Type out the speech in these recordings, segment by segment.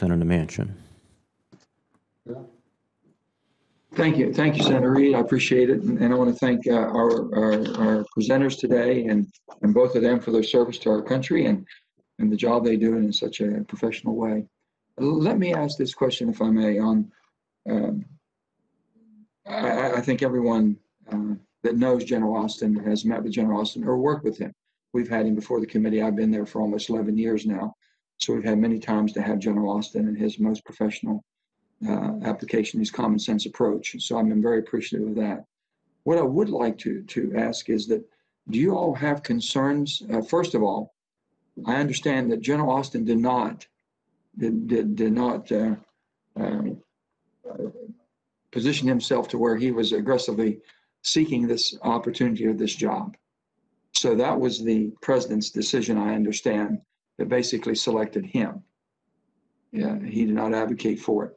Senator Manchin. Thank you, Senator Reid. I appreciate it, and I want to thank our presenters today, and both of them for their service to our country and the job they do in such a professional way. Let me ask this question, if I may. I think everyone that knows General Austin has met with General Austin or worked with him. We've had him before the committee. I've been there for almost 11 years now, so we've had many times to have General Austin and his most professional application, his common sense approach. So I've been very appreciative of that. What I would like to ask is that, do you all have concerns? First of all, I understand that General Austin did not position himself to where he was aggressively seeking this opportunity or this job. So that was the president's decision, I understand, that basically selected him. Yeah, he did not advocate for it.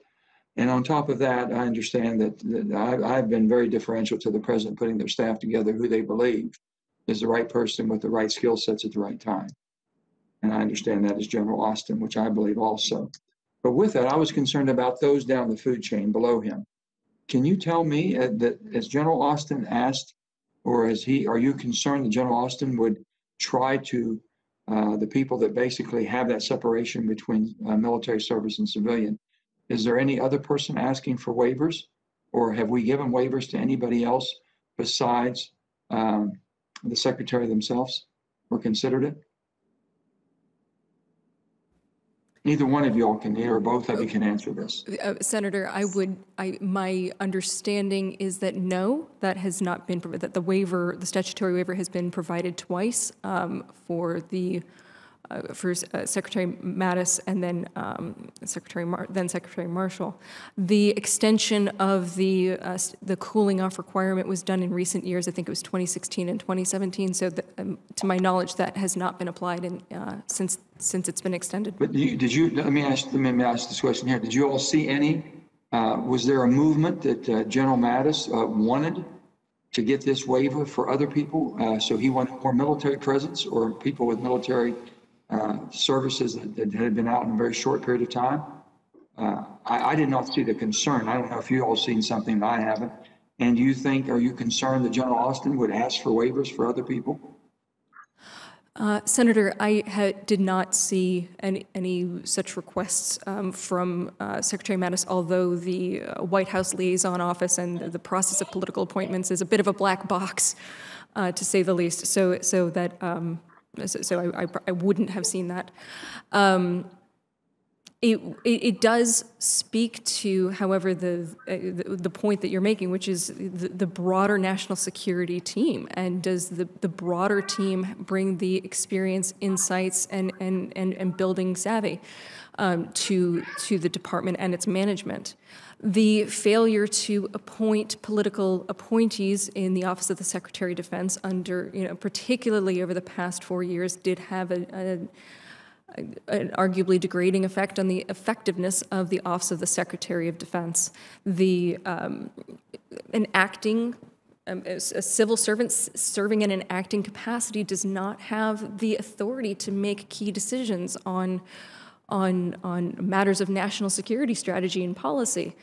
And on top of that, I understand that I've been very differential to the president putting their staff together who they believe is the right person with the right skill sets at the right time. And I understand that is General Austin, which I believe also. But with that, I was concerned about those down the food chain below him. Can you tell me that as General Austin asked, or are you concerned that General Austin would try to, the people that basically have that separation between military service and civilian, is there any other person asking for waivers, or have we given waivers to anybody else besides the secretary themselves, or considered it? Neither one of you all can, or both of you can answer this. Senator, my understanding is that no, that has not been, that the statutory waiver has been provided twice for Secretary Mattis and then Secretary Marshall. The extension of the cooling off requirement was done in recent years. I think it was 2016 and 2017. So to my knowledge, that has not been applied since it's been extended. But let me ask this question here. Did you all see any? Was there a movement that General Mattis wanted to get this waiver for other people? So he wanted more military presence or people with military services that had been out in a very short period of time. I did not see the concern. I don't know if you all seen something that I haven't. And are you concerned that General Austin would ask for waivers for other people? Senator, I did not see any such requests from Secretary Mattis, although the White House liaison office and the process of political appointments is a bit of a black box, to say the least. So I wouldn't have seen that. It does speak to, however, the point that you're making, which is the broader national security team, and does the broader team bring the experience, insights, and building savvy to the department and its management. The failure to appoint political appointees in the Office of the Secretary of Defense particularly over the past 4 years, did have an arguably degrading effect on the effectiveness of the Office of the Secretary of Defense. A civil servant serving in an acting capacity does not have the authority to make key decisions on matters of national security strategy and policy,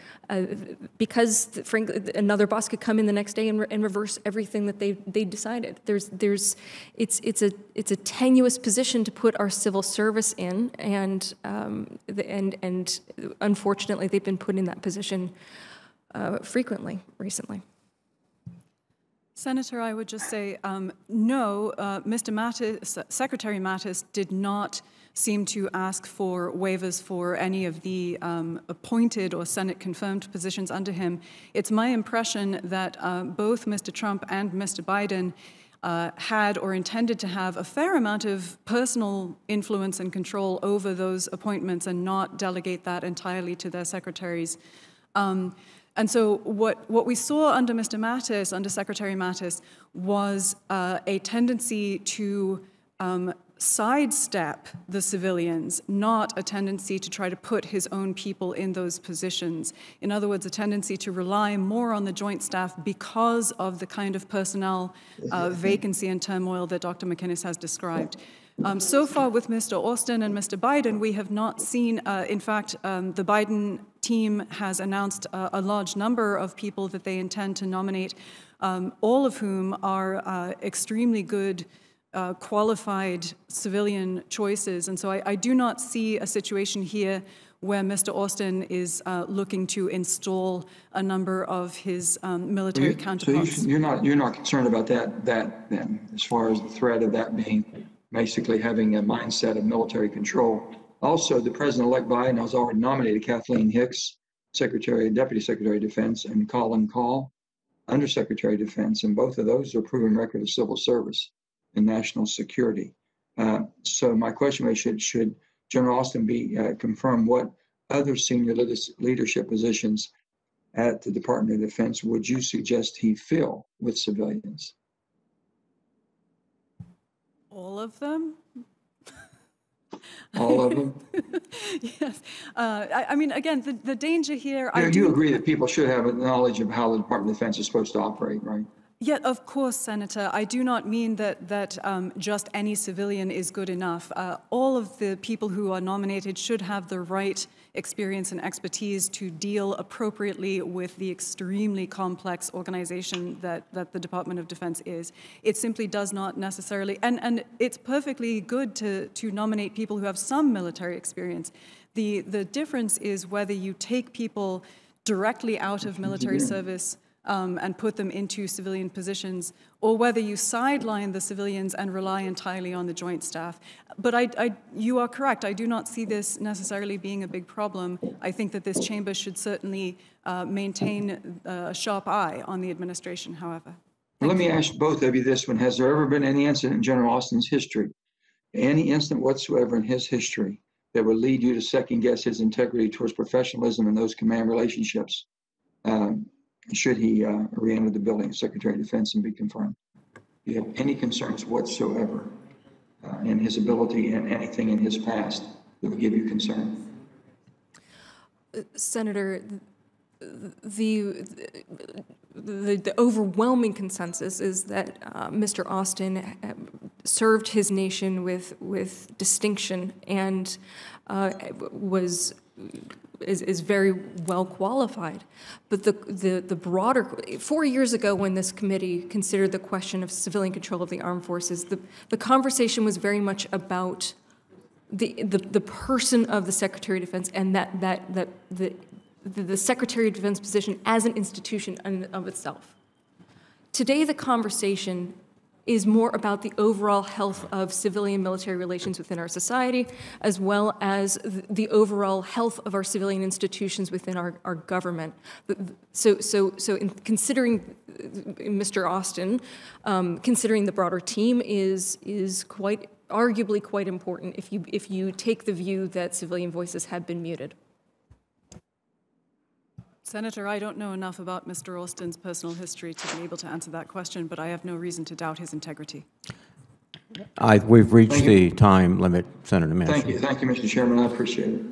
because frankly another boss could come in the next day and reverse everything that they decided. It's a tenuous position to put our civil service in, and unfortunately they've been put in that position frequently recently. Senator, I would just say no. Mr. Mattis, Secretary Mattis, did not seem to ask for waivers for any of the appointed or Senate-confirmed positions under him. It's my impression that both Mr. Trump and Mr. Biden had or intended to have a fair amount of personal influence and control over those appointments and not delegate that entirely to their secretaries. And so what we saw under Mr. Mattis, under Secretary Mattis, was a tendency to sidestep the civilians, not a tendency to try to put his own people in those positions. In other words, a tendency to rely more on the Joint Staff because of the kind of personnel vacancy and turmoil that Dr. McInnis has described. So far with Mr. Austin and Mr. Biden, we have not seen, in fact, the Biden team has announced a large number of people that they intend to nominate, all of whom are extremely good, qualified civilian choices. And so I do not see a situation here where Mr. Austin is looking to install a number of his military counterparts. So you're not concerned about that then, as far as the threat of that being basically having a mindset of military control. Also, the President-elect Biden has already nominated Kathleen Hicks, Deputy Secretary of Defense, and Colin Kahl, Undersecretary of Defense, and both of those are proven record of civil service and national security. So my question was, should General Austin be confirmed what other senior leadership positions at the Department of Defense would you suggest he fill with civilians? All of them? All of them? Yes. I mean, again, the danger here... You agree that people should have a knowledge of how the Department of Defense is supposed to operate, right? Yeah, of course, Senator. I do not mean that just any civilian is good enough. All of the people who are nominated should have the right experience and expertise to deal appropriately with the extremely complex organization that the Department of Defense is. It simply does not necessarily, and it's perfectly good to nominate people who have some military experience. The difference is whether you take people directly out of military service and put them into civilian positions, or whether you sideline the civilians and rely entirely on the joint staff. But you are correct. I do not see this necessarily being a big problem. I think that this chamber should certainly maintain a sharp eye on the administration, however. Let me ask both of you this one. Has there ever been any incident in General Austin's history, any incident whatsoever in his history, that would lead you to second guess his integrity towards professionalism in those command relationships? Should he re-enter the building as Secretary of Defense and be confirmed? Do you have any concerns whatsoever in his ability and anything in his past that would give you concern? Senator, the overwhelming consensus is that Mr. Austin served his nation with distinction and is very well qualified. But the broader, 4 years ago when this committee considered the question of civilian control of the armed forces, the conversation was very much about the person of the Secretary of Defense and the Secretary of Defense position as an institution in and of itself. Today the conversation is more about the overall health of civilian-military relations within our society, as well as the overall health of our civilian institutions within our government. So in considering Mr. Austin, considering the broader team is arguably quite important if you take the view that civilian voices have been muted. Senator, I don't know enough about Mr. Austin's personal history to be able to answer that question, but I have no reason to doubt his integrity. We've reached the time limit, Senator Manchin. Thank you, Mr. Chairman. I appreciate it.